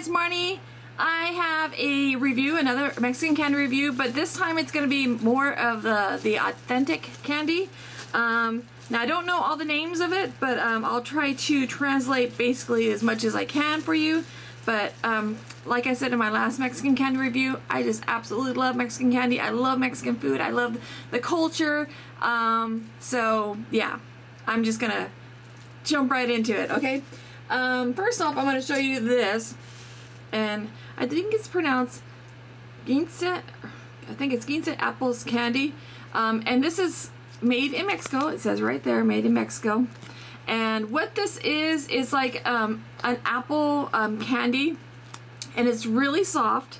guys, Marnie. I have a review, another Mexican candy review, but this time it's going to be more of the authentic candy. Now I don't know all the names of it, but I'll try to translate basically as much as I can for you. But like I said in my last Mexican candy review, I just absolutely love Mexican candy. I love Mexican food. I love the culture. So yeah, I'm just gonna jump right into it, okay? First off, I'm gonna show you this, and I think it's pronounced Ginsa. I think it's Ginsa apples candy, and this is made in Mexico. It says right there, made in Mexico. And what this is like an apple candy, and it's really soft,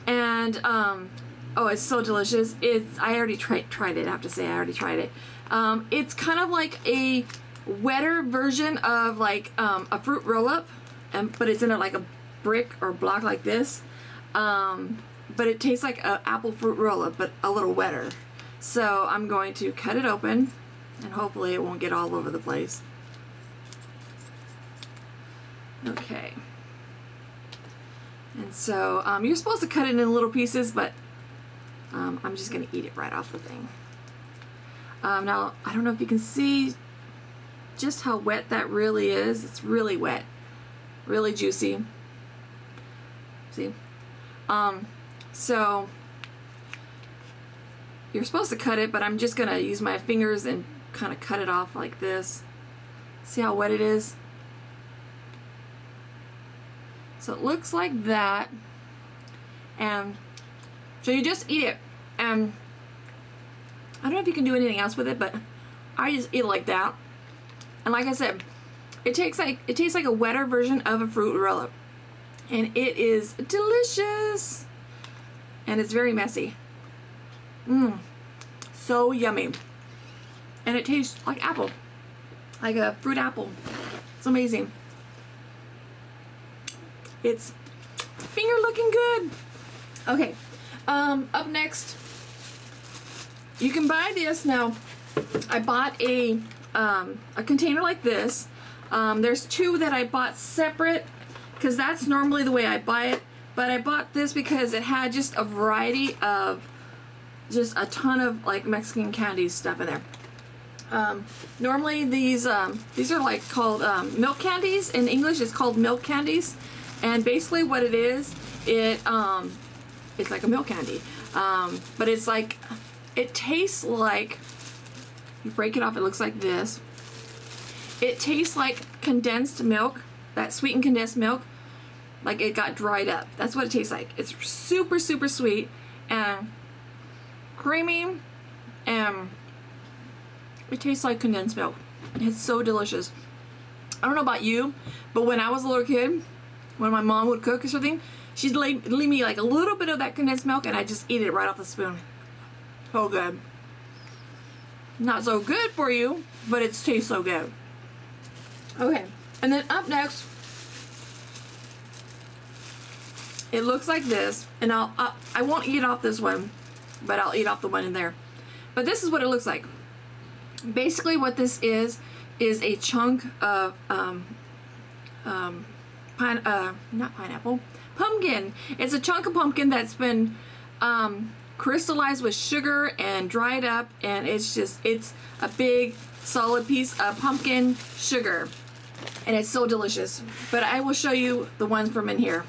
and oh, it's so delicious. I already tried it. I have to say, I already tried it. It's kind of like a wetter version of like a fruit roll-up, but it's in like a brick or block like this. But it tastes like an apple fruit roll-up, but a little wetter. So I'm going to cut it open, and hopefully it won't get all over the place. Okay. And so you're supposed to cut it in little pieces, but I'm just gonna eat it right off the thing. Now, I don't know if you can see just how wet that really is. It's really wet, really juicy. See? So you're supposed to cut it, but I'm just gonna use my fingers and kind of cut it off like this. See how wet it is? So it looks like that, and so you just eat it, and I don't know if you can do anything else with it, but I just eat it like that. And like I said, it tastes like a wetter version of a fruit roll-up, and it is delicious, and it's very messy. So yummy, and it tastes like apple, like a fruit apple. It's amazing. It's finger looking good. Okay, up next, you can buy this. Now, I bought a container like this. There's two that I bought separate, because that's normally the way I buy it, but I bought this because it had just a variety of, just a ton of like Mexican candy stuff in there. Normally these are like called milk candies. In English it's called milk candies. And basically what it is, it's like a milk candy. But it's like, it tastes like, you break it off, it looks like this. It tastes like condensed milk, that sweetened condensed milk, like it got dried up. That's what it tastes like. It's super, super sweet and creamy, and it tastes like condensed milk. It's so delicious. I don't know about you, but when I was a little kid, when my mom would cook or something, she'd leave me like a little bit of that condensed milk, and I just eat it right off the spoon. So good. Not so good for you, but it tastes so good. Okay, and then up next, it looks like this, and I won't eat off this one, but I'll eat off the one in there. But this is what it looks like. Basically, what this is a chunk of not pineapple, pumpkin. It's a chunk of pumpkin that's been crystallized with sugar and dried up, and it's a big solid piece of pumpkin sugar, and it's so delicious. But I will show you the ones from in here.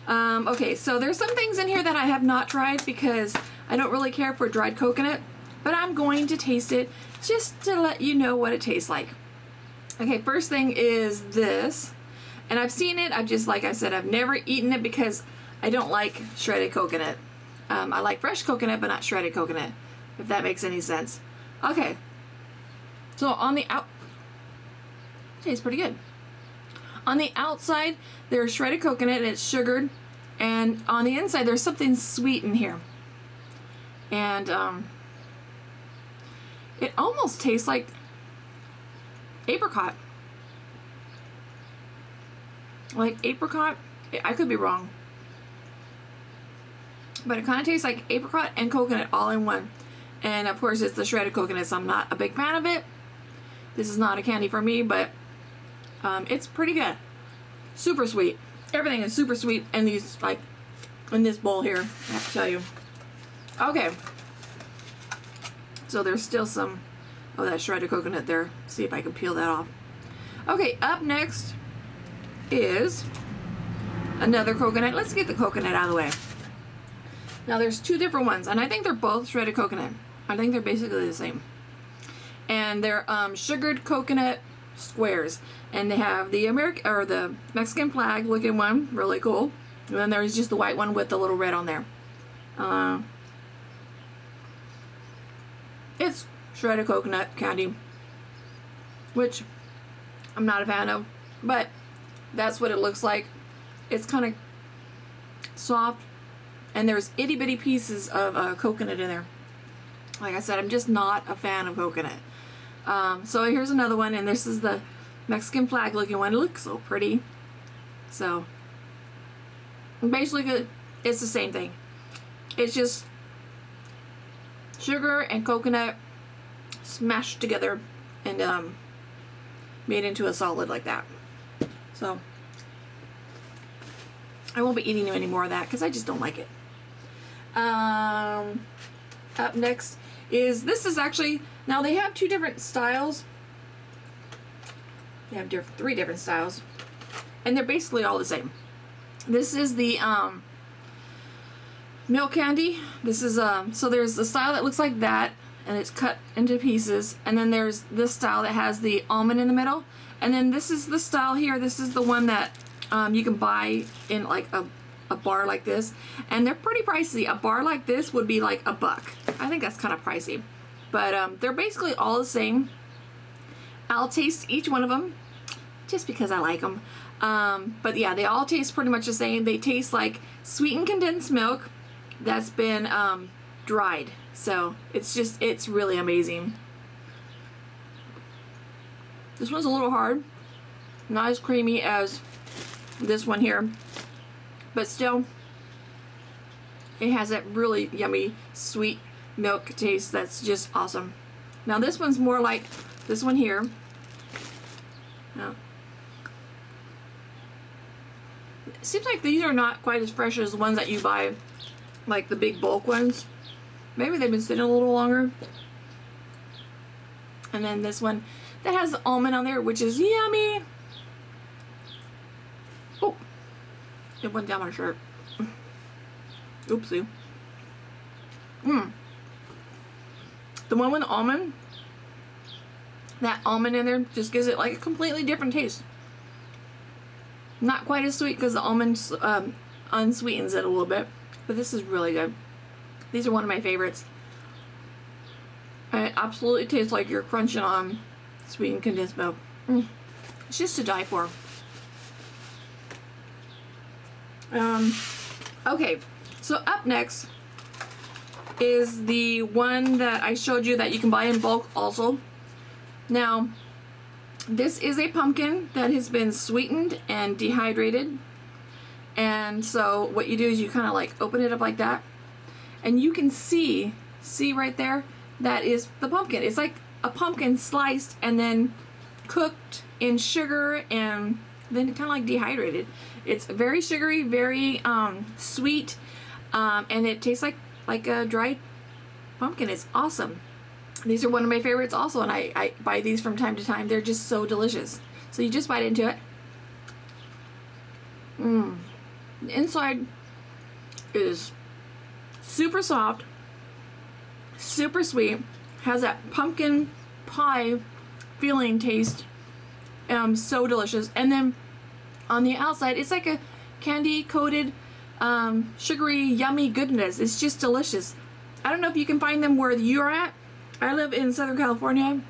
Okay, so there's some things in here that I have not tried because I don't really care for dried coconut, but I'm going to taste it just to let you know what it tastes like. Okay, first thing is this. And I've seen it, like I said, I've never eaten it because I don't like shredded coconut. I like fresh coconut, but not shredded coconut, if that makes any sense. Okay, so on the it tastes pretty good. On the outside, there's shredded coconut and it's sugared, and on the inside, there's something sweet in here. And it almost tastes like apricot. Like apricot, I could be wrong, but it kind of tastes like apricot and coconut all in one. And of course it's the shredded coconut, so I'm not a big fan of it. This is not a candy for me, but it's pretty good. Super sweet. Everything is super sweet in these, like, in this bowl here, I have to tell you. Okay. So there's still some of that shredded coconut there. See if I can peel that off. Okay, up next is another coconut. Let's get the coconut out of the way. Now there's two different ones, and I think they're both shredded coconut. I think they're basically the same. And they're sugared coconut squares, and they have the the Mexican flag looking one, really cool. And then there's just the white one with the little red on there. It's shredded coconut candy, which I'm not a fan of, but that's what it looks like. It's kind of soft, and there's itty bitty pieces of coconut in there. Like I said, I'm just not a fan of coconut. So here's another one, and this is the Mexican flag looking one. It looks so pretty. So basically it's the same thing. It's just sugar and coconut smashed together and made into a solid like that. So I won't be eating any more of that because I just don't like it. Up next is, this is actually, now they have two different styles. They have three different styles, and they're basically all the same. This is the milk candy. This is so there's the style that looks like that, and it's cut into pieces, and then there's this style that has the almond in the middle, and then this is the style here. This is the one that you can buy in like a bar like this, and they're pretty pricey. A bar like this would be like $1. I think that's kind of pricey, but they're basically all the same. I'll taste each one of them just because I like them. But yeah, they all taste pretty much the same. They taste like sweetened condensed milk that's been dried. So it's really amazing. This one's a little hard, not as creamy as this one here, but still it has that really yummy sweet milk taste that's just awesome. Now this one's more like this one here. Now, it seems like these are not quite as fresh as the ones that you buy, like the big bulk ones. Maybe they've been sitting a little longer. And then this one that has the almond on there, which is yummy. Oh, it went down my shirt. Oopsie. The one with the almond, that almond in there just gives it like a completely different taste. Not quite as sweet because the almond unsweetens it a little bit, but this is really good. These are one of my favorites. And it absolutely tastes like you're crunching on sweetened condensed milk. It's just to die for. Okay, so up next is the one that I showed you that you can buy in bulk also. Now, this is a pumpkin that has been sweetened and dehydrated. And so what you do is you kind of like open it up like that, and you can see right there, that is the pumpkin. It's like a pumpkin sliced and then cooked in sugar and then kind of like dehydrated. It's very sugary, very sweet, and it tastes like a dried pumpkin. It's awesome. These are one of my favorites also, and I buy these from time to time. They're just so delicious. So you just bite into it. The inside is super soft, super sweet, has that pumpkin pie feeling taste, so delicious. And then on the outside, it's like a candy coated, sugary, yummy goodness. It's just delicious. I don't know if you can find them where you're at. I live in Southern California,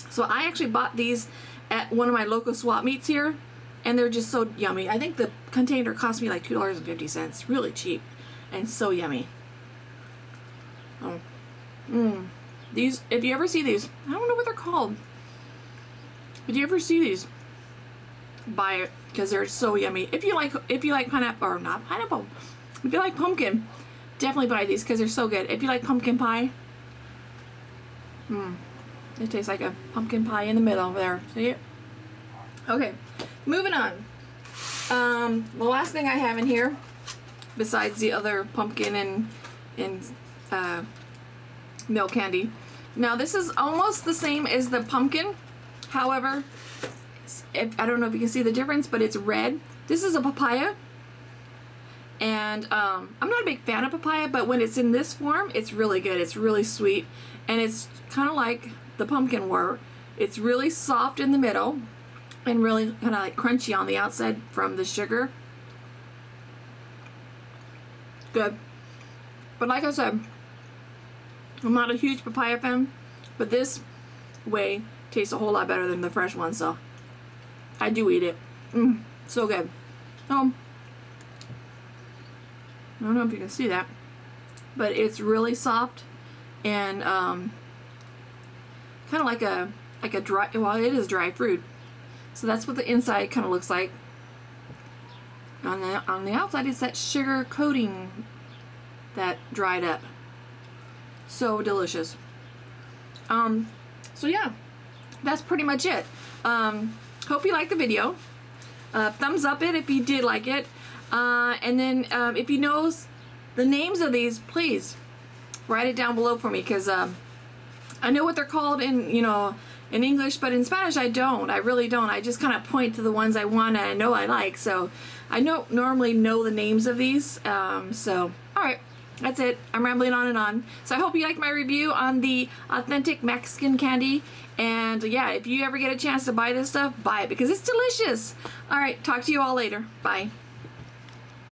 so I actually bought these at one of my local swap meets here, and they're just so yummy. I think the container cost me like $2.50. Really cheap and so yummy. These, if you ever see these, I don't know what they're called, but if you ever see these, buy it because they're so yummy. If you like pineapple, or not pineapple, if you like pumpkin, definitely buy these because they're so good. If you like pumpkin pie, it tastes like a pumpkin pie in the middle over there. See it? Okay, moving on. The last thing I have in here, besides the other pumpkin and milk candy. Now this is almost the same as the pumpkin. However, I don't know if you can see the difference, but it's red. This is a papaya. And I'm not a big fan of papaya, but when it's in this form, it's really good. It's really sweet. And it's kind of like the pumpkin were. It's really soft in the middle and really kind of like crunchy on the outside from the sugar. Good. But like I said, I'm not a huge papaya fan, but this way tastes a whole lot better than the fresh one, so I do eat it. So good. I don't know if you can see that, but it's really soft and kind of like a dry, well, it is dry fruit. So that's what the inside kind of looks like. On the outside, it's that sugar coating that dried up. So delicious. So yeah, that's pretty much it. Hope you liked the video. Thumbs up it if you did like it. And then if you know the names of these, please write it down below for me, because I know what they're called in, you know, in English, but in Spanish I don't. I really don't. I just kind of point to the ones I want and I know I like. So I don't normally know the names of these. So all right, that's it. I'm rambling on and on. So I hope you liked my review on the authentic Mexican candy. And yeah, if you ever get a chance to buy this stuff, buy it because it's delicious. All right, talk to you all later. Bye.